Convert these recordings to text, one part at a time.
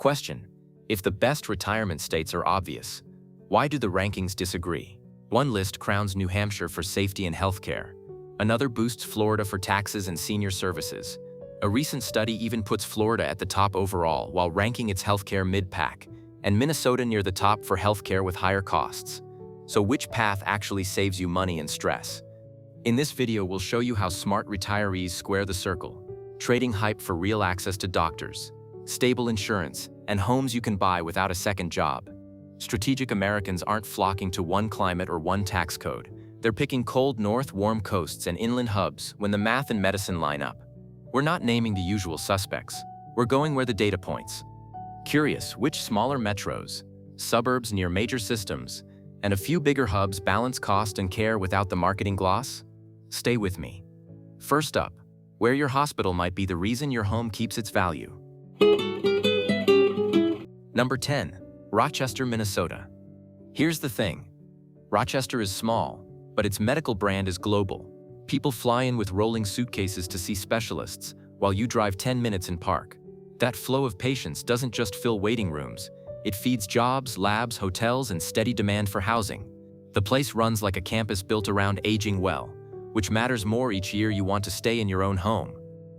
Question: if the best retirement states are obvious, why do the rankings disagree? One list crowns New Hampshire for safety and healthcare. Another boosts Florida for taxes and senior services. A recent study even puts Florida at the top overall while ranking its healthcare mid-pack, and Minnesota near the top for healthcare with higher costs. So which path actually saves you money and stress? In this video, we'll show you how smart retirees square the circle, trading hype for real access to doctors, stable insurance, and homes you can buy without a second job. Strategic Americans aren't flocking to one climate or one tax code. They're picking cold north, warm coasts, and inland hubs when the math and medicine line up. We're not naming the usual suspects. We're going where the data points. Curious which smaller metros, suburbs near major systems, and a few bigger hubs balance cost and care without the marketing gloss? Stay with me. First up, where your hospital might be the reason your home keeps its value. Number 10. Rochester, Minnesota. Here's the thing. Rochester is small, but its medical brand is global. People fly in with rolling suitcases to see specialists, while you drive 10 minutes and park. That flow of patients doesn't just fill waiting rooms. It feeds jobs, labs, hotels, and steady demand for housing. The place runs like a campus built around aging well, which matters more each year you want to stay in your own home.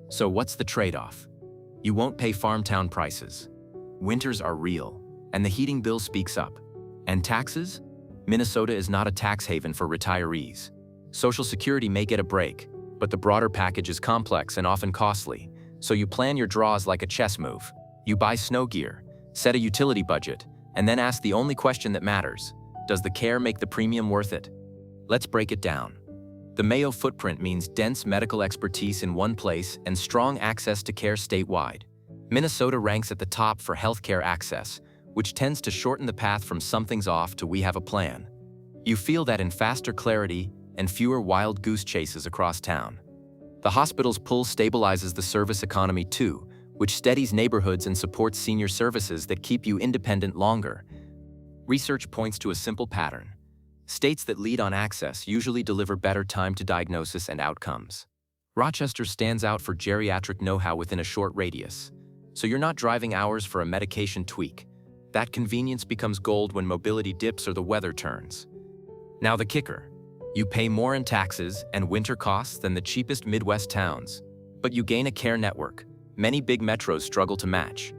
So what's the trade-off? You won't pay farmtown prices. Winters are real, and the heating bill speaks up. And taxes? Minnesota is not a tax haven for retirees. Social Security may get a break, but the broader package is complex and often costly, so you plan your draws like a chess move. You buy snow gear, set a utility budget, and then ask the only question that matters: does the care make the premium worth it? Let's break it down. The Mayo footprint means dense medical expertise in one place and strong access to care statewide. Minnesota ranks at the top for healthcare access, which tends to shorten the path from something's off to we have a plan. You feel that in faster clarity and fewer wild goose chases across town. The hospital's pull stabilizes the service economy too, which steadies neighborhoods and supports senior services that keep you independent longer. Research points to a simple pattern. States that lead on access usually deliver better time to diagnosis and outcomes. Rochester stands out for geriatric know-how within a short radius. So you're not driving hours for a medication tweak. That convenience becomes gold when mobility dips or the weather turns. Now the kicker. You pay more in taxes and winter costs than the cheapest Midwest towns, but you gain a care network many big metros struggle to match.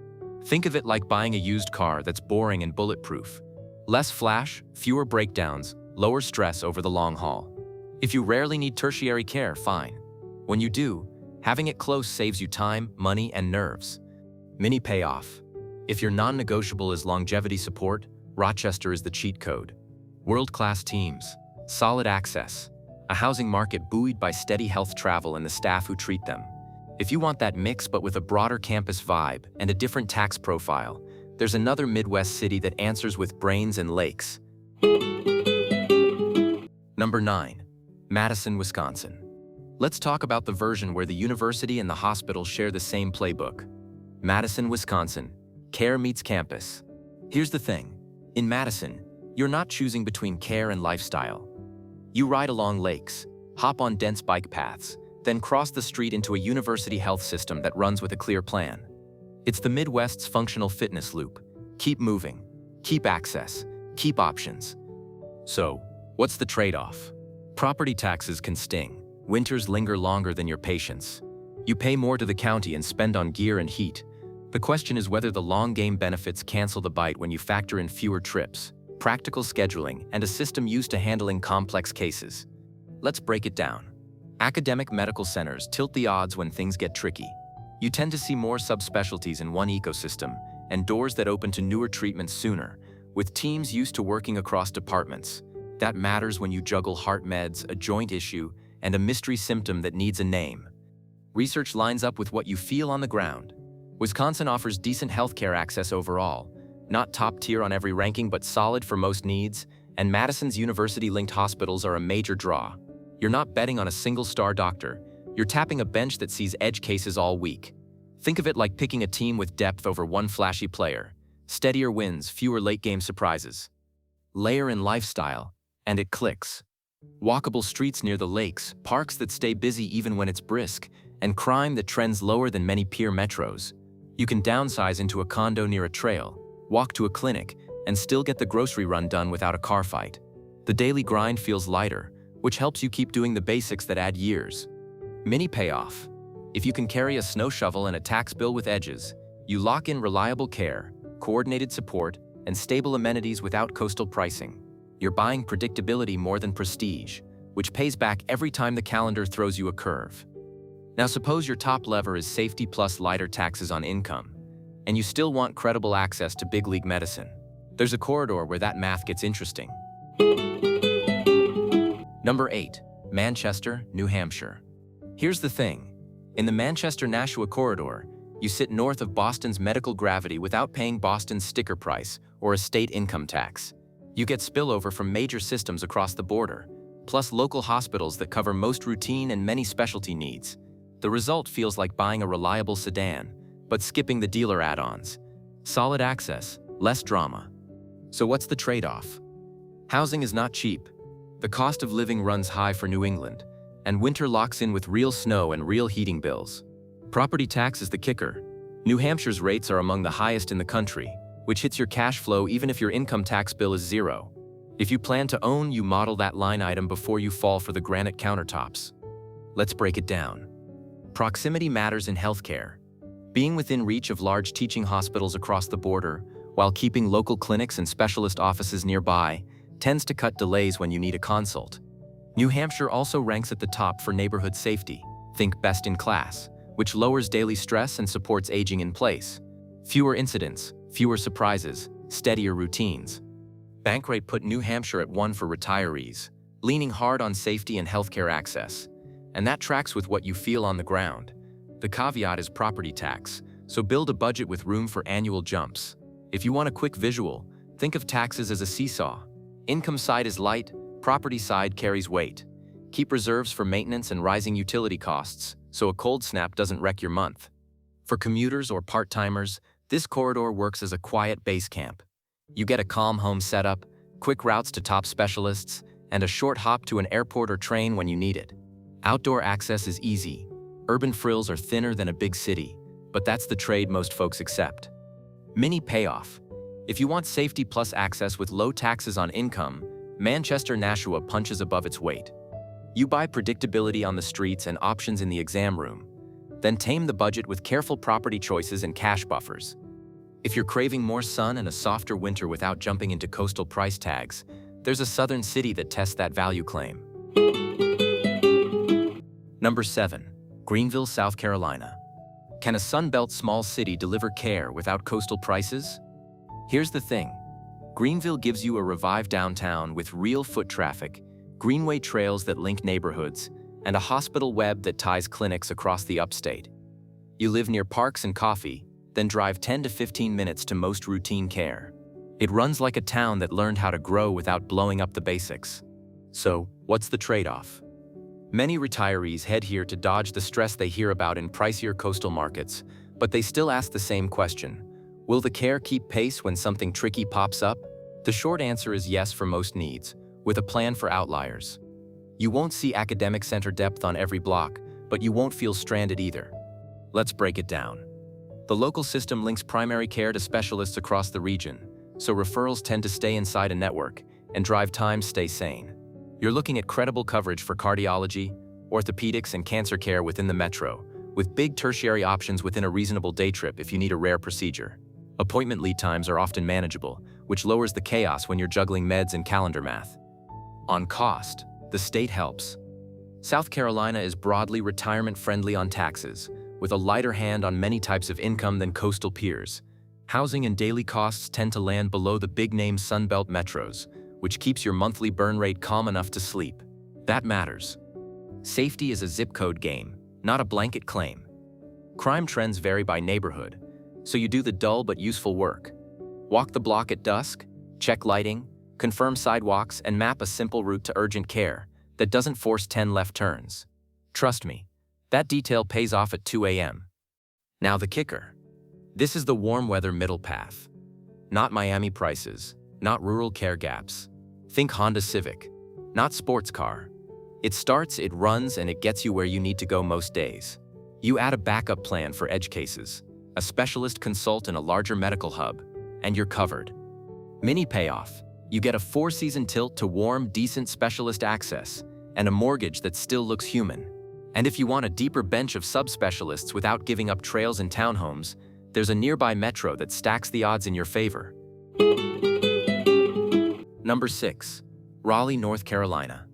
Think of it like buying a used car that's boring and bulletproof. Less flash, fewer breakdowns, lower stress over the long haul. If you rarely need tertiary care, fine. When you do, having it close saves you time, money, and nerves. Mini payoff. If your non-negotiable is longevity support, Rochester is the cheat code. World-class teams, solid access, a housing market buoyed by steady health travel and the staff who treat them. If you want that mix but with a broader campus vibe and a different tax profile, there's another Midwest city that answers with brains and lakes. Number 9. Madison, Wisconsin. Let's talk about the version where the university and the hospital share the same playbook. Madison, Wisconsin. Care meets campus. Here's the thing. In Madison, you're not choosing between care and lifestyle. You ride along lakes, hop on dense bike paths, then cross the street into a university health system that runs with a clear plan. It's the Midwest's functional fitness loop. Keep moving, keep access, keep options. So, what's the trade-off? Property taxes can sting. Winters linger longer than your patience. You pay more to the county and spend on gear and heat. The question is whether the long game benefits cancel the bite when you factor in fewer trips, practical scheduling, and a system used to handling complex cases. Let's break it down. Academic medical centers tilt the odds when things get tricky. You tend to see more subspecialties in one ecosystem and doors that open to newer treatments sooner, with teams used to working across departments. That matters when you juggle heart meds, a joint issue, and a mystery symptom that needs a name. Research lines up with what you feel on the ground. Wisconsin offers decent healthcare access overall, not top tier on every ranking but solid for most needs, and Madison's university-linked hospitals are a major draw. You're not betting on a single-star doctor, you're tapping a bench that sees edge cases all week. Think of it like picking a team with depth over one flashy player. Steadier wins, fewer late-game surprises. Layer in lifestyle, and it clicks. Walkable streets near the lakes, parks that stay busy even when it's brisk, and crime that trends lower than many peer metros. You can downsize into a condo near a trail, walk to a clinic, and still get the grocery run done without a car fight. The daily grind feels lighter, which helps you keep doing the basics that add years. Mini payoff. If you can carry a snow shovel and a tax bill with edges, you lock in reliable care, coordinated support, and stable amenities without coastal pricing. You're buying predictability more than prestige, which pays back every time the calendar throws you a curve. Now suppose your top lever is safety plus lighter taxes on income, and you still want credible access to big league medicine. There's a corridor where that math gets interesting. Number 8. Manchester, New Hampshire. Here's the thing. In the Manchester-Nashua corridor, you sit north of Boston's medical gravity without paying Boston's sticker price or a state income tax. You get spillover from major systems across the border, plus local hospitals that cover most routine and many specialty needs. The result feels like buying a reliable sedan, but skipping the dealer add-ons. Solid access, less drama. So what's the trade-off? Housing is not cheap. The cost of living runs high for New England, and winter locks in with real snow and real heating bills. Property tax is the kicker. New Hampshire's rates are among the highest in the country, which hits your cash flow even if your income tax bill is zero. If you plan to own, you model that line item before you fall for the granite countertops. Let's break it down. Proximity matters in healthcare. Being within reach of large teaching hospitals across the border, while keeping local clinics and specialist offices nearby, tends to cut delays when you need a consult. New Hampshire also ranks at the top for neighborhood safety. Think best in class, which lowers daily stress and supports aging in place. Fewer incidents, fewer surprises, steadier routines. Bankrate put New Hampshire at 1 for retirees, leaning hard on safety and healthcare access. And that tracks with what you feel on the ground. The caveat is property tax, so build a budget with room for annual jumps. If you want a quick visual, think of taxes as a seesaw. Income side is light, property side carries weight. Keep reserves for maintenance and rising utility costs, so a cold snap doesn't wreck your month. For commuters or part-timers, this corridor works as a quiet base camp. You get a calm home setup, quick routes to top specialists, and a short hop to an airport or train when you need it. Outdoor access is easy. Urban frills are thinner than a big city, but that's the trade most folks accept. Mini payoff. If you want safety plus access with low taxes on income, Manchester-Nashua punches above its weight. You buy predictability on the streets and options in the exam room, then tame the budget with careful property choices and cash buffers. If you're craving more sun and a softer winter without jumping into coastal price tags, there's a southern city that tests that value claim. Number 7. Greenville, South Carolina. Can a Sunbelt small city deliver care without coastal prices? Here's the thing. Greenville gives you a revived downtown with real foot traffic, greenway trails that link neighborhoods, and a hospital web that ties clinics across the upstate. You live near parks and coffee, then drive 10 to 15 minutes to most routine care. It runs like a town that learned how to grow without blowing up the basics. So, what's the trade-off? Many retirees head here to dodge the stress they hear about in pricier coastal markets, but they still ask the same question. Will the care keep pace when something tricky pops up? The short answer is yes for most needs, with a plan for outliers. You won't see academic center depth on every block, but you won't feel stranded either. Let's break it down. The local system links primary care to specialists across the region, so referrals tend to stay inside a network, and drive times stay sane. You're looking at credible coverage for cardiology, orthopedics, and cancer care within the metro, with big tertiary options within a reasonable day trip if you need a rare procedure. Appointment lead times are often manageable, which lowers the chaos when you're juggling meds and calendar math. On cost, the state helps. South Carolina is broadly retirement-friendly on taxes, with a lighter hand on many types of income than coastal peers. Housing and daily costs tend to land below the big-name Sunbelt metros, which keeps your monthly burn rate calm enough to sleep. That matters. Safety is a zip code game, not a blanket claim. Crime trends vary by neighborhood, so you do the dull but useful work. Walk the block at dusk, check lighting, confirm sidewalks, and map a simple route to urgent care that doesn't force 10 left turns. Trust me, that detail pays off at 2 a.m. Now the kicker. This is the warm weather middle path. Not Miami prices, not rural care gaps. Think Honda Civic, not sports car. It starts, it runs, and it gets you where you need to go most days. You add a backup plan for edge cases. a specialist consult in a larger medical hub, and you're covered. Mini payoff. You get a 4-season tilt to warm, decent specialist access, and a mortgage that still looks human. And if you want a deeper bench of subspecialists without giving up trails and townhomes, there's a nearby metro that stacks the odds in your favor. Number 6. Raleigh, North Carolina.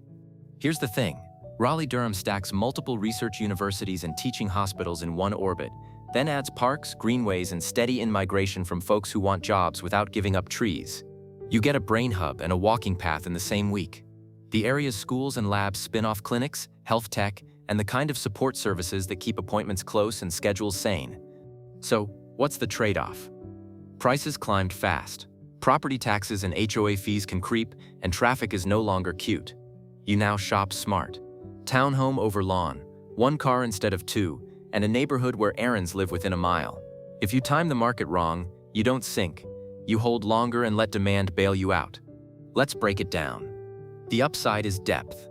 Here's the thing. Raleigh-Durham stacks multiple research universities and teaching hospitals in one orbit, then adds parks, greenways, and steady in-migration from folks who want jobs without giving up trees. You get a brain hub and a walking path in the same week. The area's schools and labs spin off clinics, health tech, and the kind of support services that keep appointments close and schedules sane. So, what's the trade-off? Prices climbed fast. Property taxes and HOA fees can creep, and traffic is no longer cute. You now shop smart. Townhome over lawn, 1 car instead of 2, and a neighborhood where errands live within a mile. If you time the market wrong, you don't sink. You hold longer and let demand bail you out. Let's break it down. The upside is depth.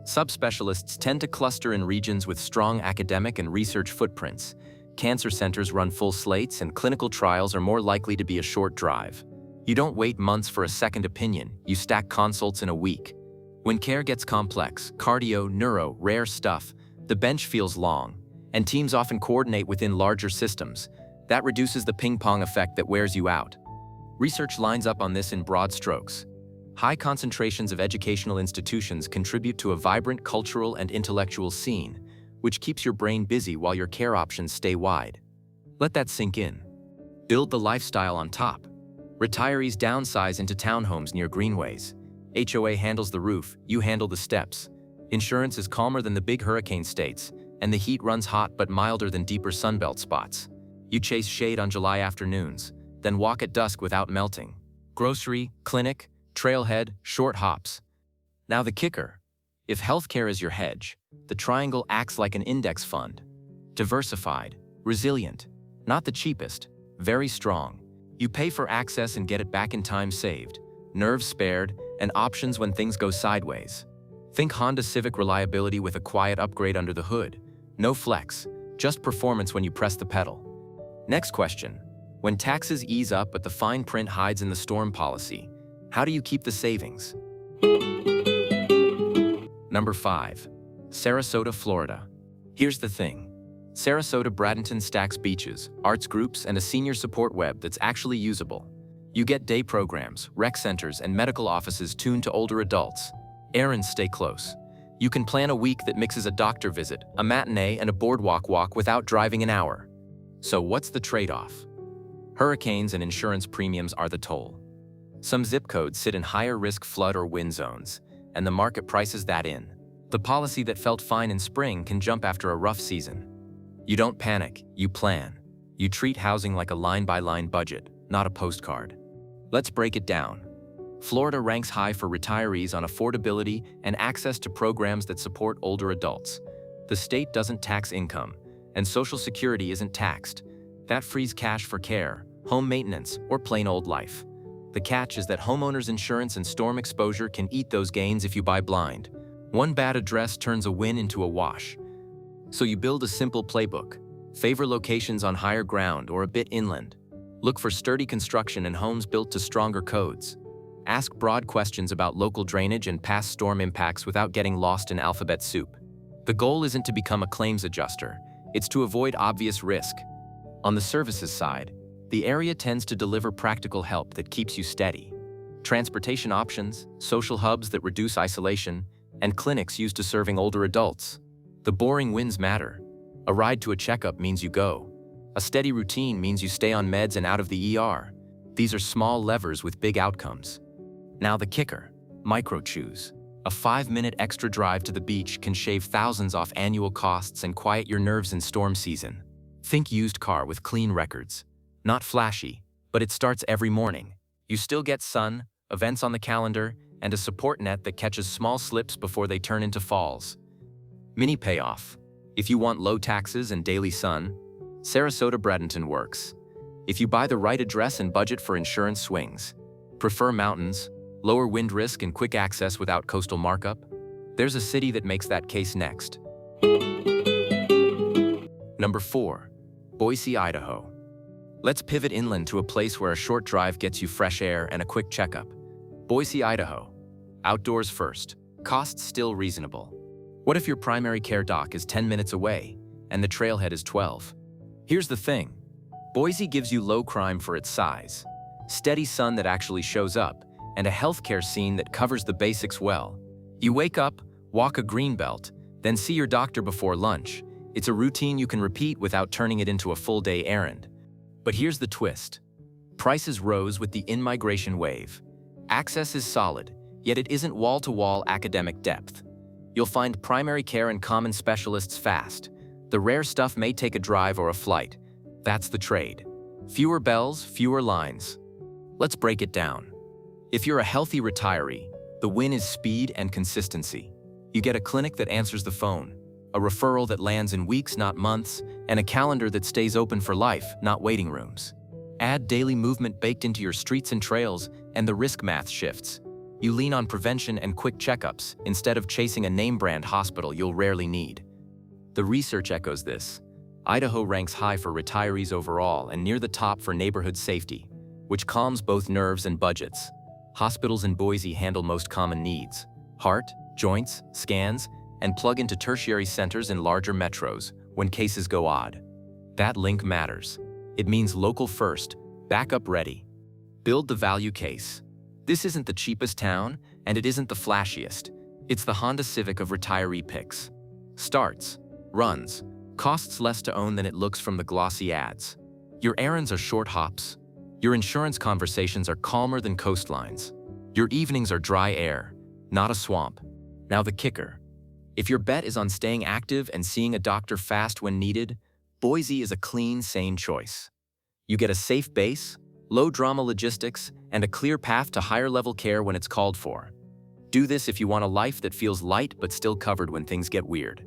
Subspecialists tend to cluster in regions with strong academic and research footprints. Cancer centers run full slates, and clinical trials are more likely to be a short drive. You don't wait months for a second opinion, you stack consults in a week. When care gets complex, cardio, neuro, rare stuff, the bench feels long, and teams often coordinate within larger systems. That reduces the ping-pong effect that wears you out. Research lines up on this in broad strokes. High concentrations of educational institutions contribute to a vibrant cultural and intellectual scene, which keeps your brain busy while your care options stay wide. Let that sink in. Build the lifestyle on top. Retirees downsize into townhomes near greenways. HOA handles the roof, you handle the steps. Insurance is calmer than the big hurricane states, and the heat runs hot but milder than deeper sunbelt spots. You chase shade on July afternoons, then walk at dusk without melting. Grocery, clinic, trailhead, short hops. Now the kicker. If healthcare is your hedge, the triangle acts like an index fund. Diversified, resilient, not the cheapest, very strong. You pay for access and get it back in time saved, nerves spared, and options when things go sideways. Think Honda Civic reliability with a quiet upgrade under the hood. No flex, just performance when you press the pedal. Next question. When taxes ease up but the fine print hides in the storm policy, how do you keep the savings? Number 5. Sarasota, Florida. Here's the thing. Sarasota Bradenton stacks beaches, arts groups, and a senior support web that's actually usable. You get day programs, rec centers, and medical offices tuned to older adults. Errands stay close. You can plan a week that mixes a doctor visit, a matinee, and a boardwalk walk without driving an hour. So what's the trade-off? Hurricanes and insurance premiums are the toll. Some zip codes sit in higher risk flood or wind zones, and the market prices that in. The policy that felt fine in spring can jump after a rough season. You don't panic, you plan. You treat housing like a line-by-line budget, not a postcard. Let's break it down. Florida ranks high for retirees on affordability and access to programs that support older adults. The state doesn't tax income, and Social Security isn't taxed. That frees cash for care, home maintenance, or plain old life. The catch is that homeowners insurance and storm exposure can eat those gains if you buy blind. One bad address turns a win into a wash. So you build a simple playbook. Favor locations on higher ground or a bit inland. Look for sturdy construction and homes built to stronger codes. Ask broad questions about local drainage and past storm impacts without getting lost in alphabet soup. The goal isn't to become a claims adjuster, it's to avoid obvious risk. On the services side, the area tends to deliver practical help that keeps you steady. Transportation options, social hubs that reduce isolation, and clinics used to serving older adults. The boring wins matter. A ride to a checkup means you go. A steady routine means you stay on meds and out of the ER. These are small levers with big outcomes. Now the kicker, micro-choose. A 5-minute extra drive to the beach can shave thousands off annual costs and quiet your nerves in storm season. Think used car with clean records. Not flashy, but it starts every morning. You still get sun, events on the calendar, and a support net that catches small slips before they turn into falls. Mini payoff. If you want low taxes and daily sun, Sarasota Bradenton works. If you buy the right address and budget for insurance swings, prefer mountains, lower wind risk and quick access without coastal markup, there's a city that makes that case next. Number 4. Boise, Idaho. Let's pivot inland to a place where a short drive gets you fresh air and a quick checkup. Boise, Idaho. Outdoors first. Costs still reasonable. What if your primary care doc is 10 minutes away and the trailhead is 12? Here's the thing. Boise gives you low crime for its size, steady sun that actually shows up, and a healthcare scene that covers the basics well. You wake up, walk a greenbelt, then see your doctor before lunch. It's a routine you can repeat without turning it into a full-day errand. But here's the twist. Prices rose with the in-migration wave. Access is solid, yet it isn't wall-to-wall academic depth. You'll find primary care and common specialists fast. The rare stuff may take a drive or a flight. That's the trade. Fewer bells, fewer lines. Let's break it down. If you're a healthy retiree, the win is speed and consistency. You get a clinic that answers the phone, a referral that lands in weeks, not months, and a calendar that stays open for life, not waiting rooms. Add daily movement baked into your streets and trails, and the risk math shifts. You lean on prevention and quick checkups instead of chasing a name-brand hospital you'll rarely need. The research echoes this. Idaho ranks high for retirees overall and near the top for neighborhood safety, which calms both nerves and budgets. Hospitals in Boise handle most common needs: heart, joints, scans, and plug into tertiary centers in larger metros when cases go odd. That link matters. It means local first, backup ready. Build the value case. This isn't the cheapest town, and it isn't the flashiest. It's the Honda Civic of retiree picks. Starts, runs, costs less to own than it looks from the glossy ads. Your errands are short hops. Your insurance conversations are calmer than coastlines. Your evenings are dry air, not a swamp. Now the kicker. If your bet is on staying active and seeing a doctor fast when needed, Boise is a clean, sane choice. You get a safe base, low-drama logistics, and a clear path to higher-level care when it's called for. Do this if you want a life that feels light but still covered when things get weird.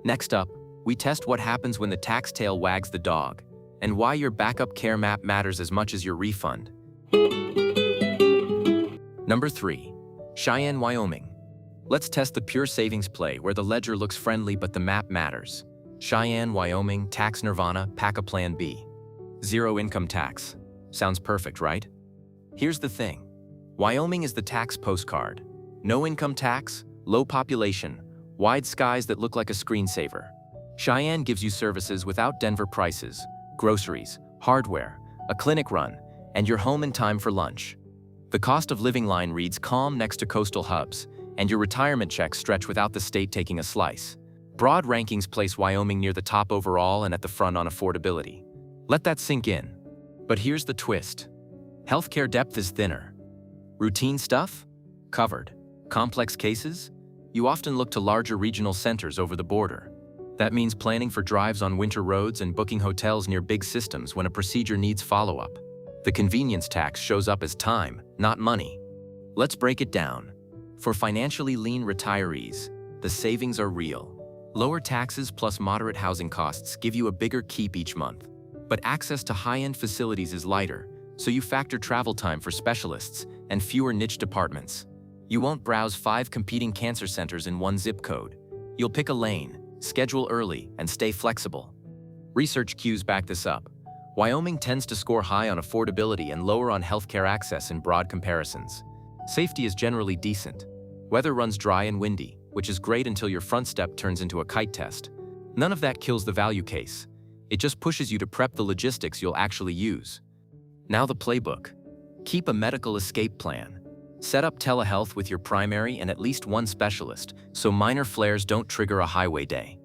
Next up, we test what happens when the tax tail wags the dog, and why your backup care map matters as much as your refund. Number 3. Cheyenne, Wyoming. Let's test the pure savings play where the ledger looks friendly but the map matters. Cheyenne, Wyoming, tax nirvana, pack a plan B. Zero income tax. Sounds perfect, right? Here's the thing. Wyoming is the tax postcard. No income tax, low population, wide skies that look like a screensaver. Cheyenne gives you services without Denver prices, groceries, hardware, a clinic run, and you're home in time for lunch. The cost of living line reads calm next to coastal hubs, and your retirement checks stretch without the state taking a slice. Broad rankings place Wyoming near the top overall and at the front on affordability. Let that sink in. But here's the twist. Healthcare depth is thinner. Routine stuff? Covered. Complex cases? You often look to larger regional centers over the border. That means planning for drives on winter roads and booking hotels near big systems when a procedure needs follow-up. The convenience tax shows up as time, not money. Let's break it down. For financially lean retirees, the savings are real. Lower taxes plus moderate housing costs give you a bigger keep each month. But access to high-end facilities is lighter, so you factor travel time for specialists and fewer niche departments. You won't browse 5 competing cancer centers in one zip code. You'll pick a lane, schedule early, and stay flexible. Research cues back this up. Wyoming tends to score high on affordability and lower on healthcare access in broad comparisons. Safety is generally decent. Weather runs dry and windy, which is great until your front step turns into a kite test. None of that kills the value case. It just pushes you to prep the logistics you'll actually use. Now the playbook. Keep a medical escape plan. Set up telehealth with your primary and at least one specialist, so minor flares don't trigger a highway day.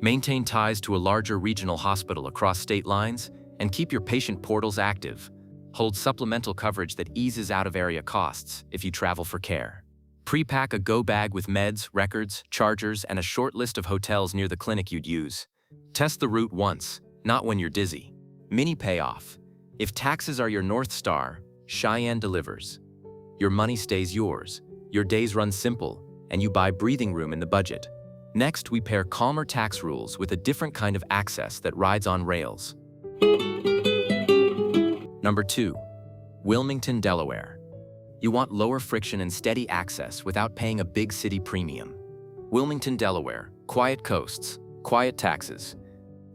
Maintain ties to a larger regional hospital across state lines, and keep your patient portals active. Hold supplemental coverage that eases out-of-area costs if you travel for care. Pre-pack a go bag with meds, records, chargers, and a short list of hotels near the clinic you'd use. Test the route once, not when you're dizzy. Mini payoff. If taxes are your North Star, Cheyenne delivers. Your money stays yours, your days run simple, and you buy breathing room in the budget. Next, we pair calmer tax rules with a different kind of access that rides on rails. Number 2. Wilmington, Delaware. You want lower friction and steady access without paying a big city premium. Wilmington, Delaware. Quiet coasts, quiet taxes.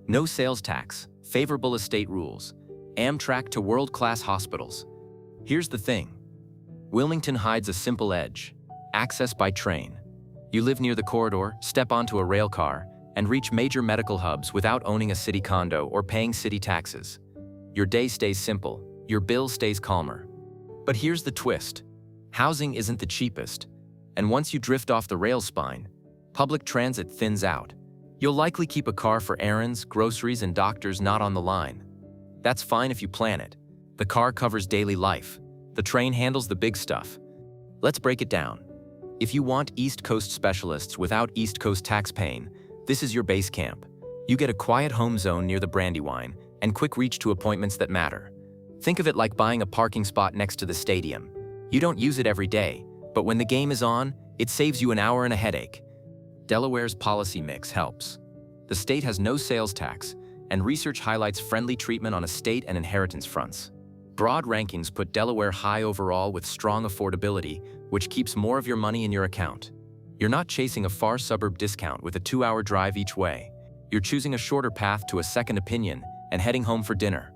No sales tax, favorable estate rules, Amtrak to world-class hospitals. Here's the thing. Wilmington hides a simple edge. Access by train. You live near the corridor, step onto a rail car, and reach major medical hubs without owning a city condo or paying city taxes. Your day stays simple, your bill stays calmer. But here's the twist. Housing isn't the cheapest, and once you drift off the rail spine, public transit thins out. You'll likely keep a car for errands, groceries, and doctors not on the line. That's fine if you plan it. The car covers daily life. The train handles the big stuff. Let's break it down. If you want East Coast specialists without East Coast tax pain, this is your base camp. You get a quiet home zone near the Brandywine and quick reach to appointments that matter. Think of it like buying a parking spot next to the stadium. You don't use it every day, but when the game is on, it saves you an hour and a headache. Delaware's policy mix helps. The state has no sales tax, and research highlights friendly treatment on estate and inheritance fronts. Broad rankings put Delaware high overall with strong affordability, which keeps more of your money in your account. You're not chasing a far suburb discount with a 2-hour drive each way. You're choosing a shorter path to a second opinion and heading home for dinner.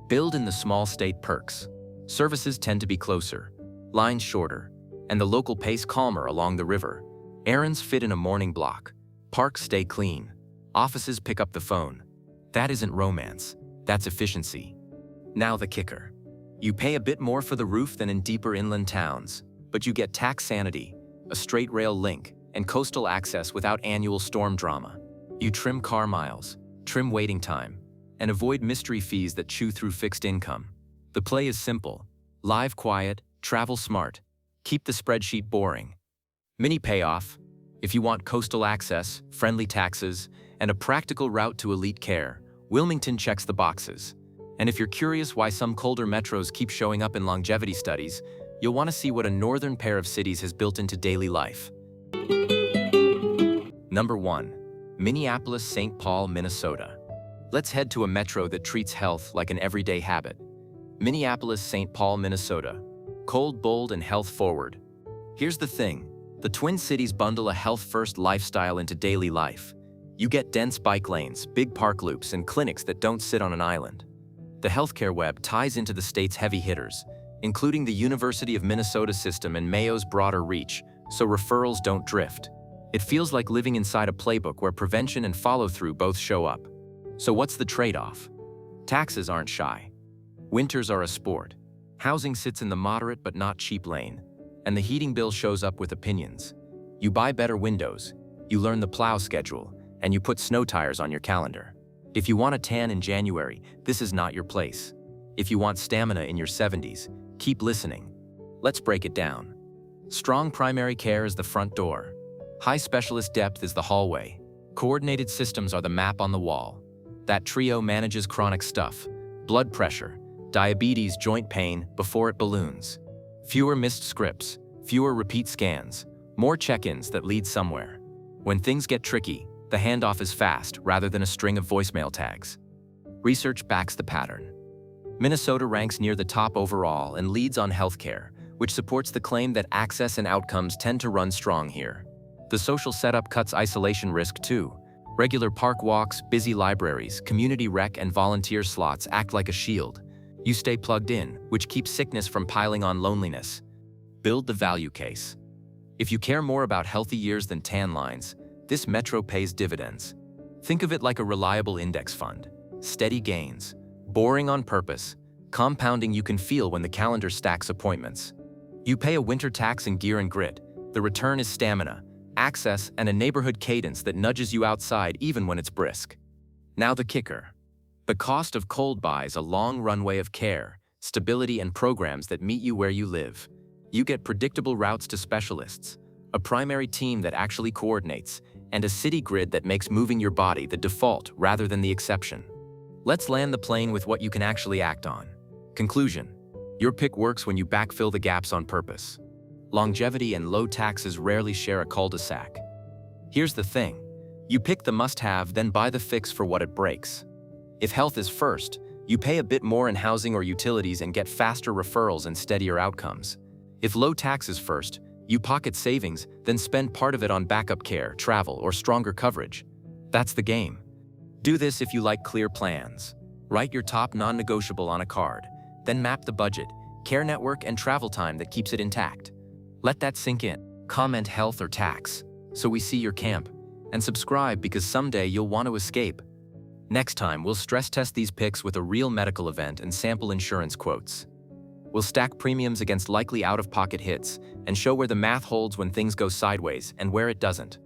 Build in the small state perks. Services tend to be closer, lines shorter, and the local pace calmer along the river. Errands fit in a morning block. Parks stay clean. Offices pick up the phone. That isn't romance, that's efficiency. Now the kicker. You pay a bit more for the roof than in deeper inland towns, but you get tax sanity, a straight rail link, and coastal access without annual storm drama. You trim car miles, trim waiting time, and avoid mystery fees that chew through fixed income. The play is simple. Live quiet, travel smart, keep the spreadsheet boring. Mini payoff. If you want coastal access, friendly taxes, and a practical route to elite care, Wilmington checks the boxes. And if you're curious why some colder metros keep showing up in longevity studies, you'll want to see what a northern pair of cities has built into daily life. Number 1. Minneapolis-St. Paul, Minnesota. Let's head to a metro that treats health like an everyday habit. Minneapolis-St. Paul, Minnesota. Cold, bold, and health-forward. Here's the thing. The Twin Cities bundle a health-first lifestyle into daily life. You get dense bike lanes, big park loops, and clinics that don't sit on an island. The healthcare web ties into the state's heavy hitters, including the University of Minnesota system and Mayo's broader reach, so referrals don't drift. It feels like living inside a playbook where prevention and follow-through both show up. So what's the trade-off? Taxes aren't shy. Winters are a sport. Housing sits in the moderate but not cheap lane, and the heating bill shows up with opinions. You buy better windows, you learn the plow schedule, and you put snow tires on your calendar. If you want a tan in January, this is not your place. If you want stamina in your 70s, keep listening. Let's break it down. Strong primary care is the front door. High specialist depth is the hallway. Coordinated systems are the map on the wall. That trio manages chronic stuff, blood pressure, diabetes, joint pain before it balloons. Fewer missed scripts, fewer repeat scans, more check-ins that lead somewhere. When things get tricky, the handoff is fast rather than a string of voicemail tags. Research backs the pattern. Minnesota ranks near the top overall and leads on healthcare, which supports the claim that access and outcomes tend to run strong here. The social setup cuts isolation risk too. Regular park walks, busy libraries, community rec, and volunteer slots act like a shield. You stay plugged in, which keeps sickness from piling on loneliness. Build the value case. If you care more about healthy years than tan lines, this metro pays dividends. Think of it like a reliable index fund. Steady gains, boring on purpose, compounding you can feel when the calendar stacks appointments. You pay a winter tax in gear and grit. The return is stamina, access, and a neighborhood cadence that nudges you outside even when it's brisk. Now the kicker. The cost of cold buys a long runway of care, stability, and programs that meet you where you live. You get predictable routes to specialists, a primary team that actually coordinates, and a city grid that makes moving your body the default rather than the exception. Let's land the plane with what you can actually act on. Conclusion. Your pick works when you backfill the gaps on purpose. Longevity and low taxes rarely share a cul-de-sac. Here's the thing. You pick the must-have, then buy the fix for what it breaks. If health is first, you pay a bit more in housing or utilities and get faster referrals and steadier outcomes. If low tax is first, you pocket savings, then spend part of it on backup care, travel, or stronger coverage. That's the game. Do this if you like clear plans. Write your top non-negotiable on a card, then map the budget, care network, and travel time that keeps it intact. Let that sink in. Comment health or tax, so we see your camp, and subscribe because someday you'll want to escape. Next time, we'll stress test these picks with a real medical event and sample insurance quotes. We'll stack premiums against likely out-of-pocket hits and show where the math holds when things go sideways and where it doesn't.